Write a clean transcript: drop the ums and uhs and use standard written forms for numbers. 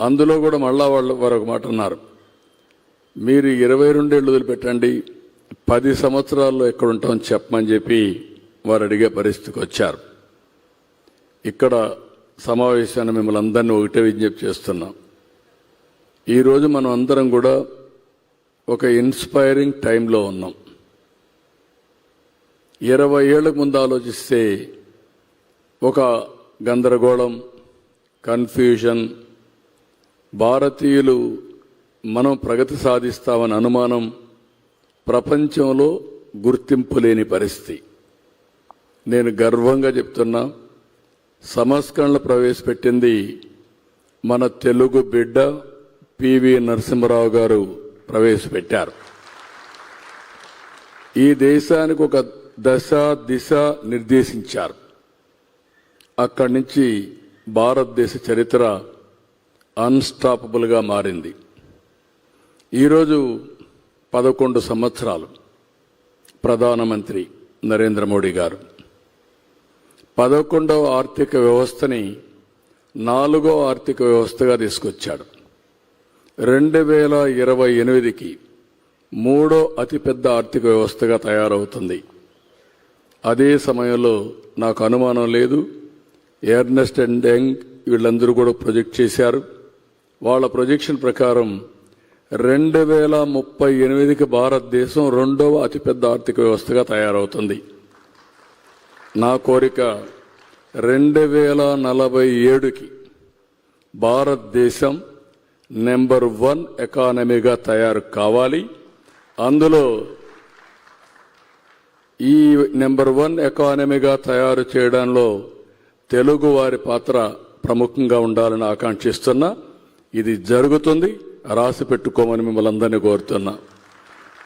అందులో కూడా మళ్ళా వారు ఒక మాట అన్నారు, మీరు 22 ఏళ్ళు వదిలిపెట్టండి, 10 సంవత్సరాల్లో ఎక్కడ ఉంటామని చెప్పమని చెప్పి వారు అడిగే పరిస్థితికి వచ్చారు. ఇక్కడ సమావేశాన్ని మిమ్మల్ని అందరినీ ఒకటే విజ్ఞప్తి చేస్తున్నాం. ఈరోజు మనం అందరం కూడా ఒక ఇన్స్పైరింగ్ టైంలో ఉన్నాం. 20 ఏళ్లకు ముందు ఆలోచిస్తే ఒక గందరగోళం, కన్ఫ్యూజన్, భారతీయులు మనం ప్రగతి సాధిస్తామని అనుమానం, ప్రపంచంలో గుర్తింపు లేని పరిస్థితి. నేను గర్వంగా చెప్తున్నా, సంస్కరణలు ప్రవేశపెట్టింది మన తెలుగు బిడ్డ పివి నరసింహారావు గారు ప్రవేశపెట్టారు. ఈ దేశానికి ఒక దశ దిశ నిర్దేశించారు. అక్కడి నుంచి భారతదేశ చరిత్ర అన్స్టాపబుల్గా మారింది. ఈరోజు 11 సంవత్సరాలు ప్రధానమంత్రి నరేంద్ర మోడీ గారు 11వ ఆర్థిక వ్యవస్థని 4వ ఆర్థిక వ్యవస్థగా తీసుకొచ్చాడు. 2028కి 3వ అతిపెద్ద ఆర్థిక వ్యవస్థగా తయారవుతుంది. అదే సమయంలో నాకు అనుమానం లేదు, ఎర్నెస్ట్ అండ్ యంగ్ వీళ్ళందరూ కూడా ప్రొజెక్ట్ చేశారు. వాళ్ళ ప్రొజెక్షన్ ప్రకారం 2038కి భారతదేశం 2వ అతిపెద్ద ఆర్థిక వ్యవస్థగా తయారవుతుంది. నా కోరిక 2047కి భారతదేశం నెంబర్ 1 ఎకానమీగా తయారు కావాలి. అందులో ఈ నెంబర్ 1 ఎకానమీగా తయారు చేయడంలో తెలుగు వారి పాత్ర ప్రముఖంగా ఉండాలని ఆకాంక్షిస్తున్నా. ఇది జరుగుతుంది, రాసి పెట్టుకోమని మిమ్మల్ని అందరినీ కోరుతున్నా.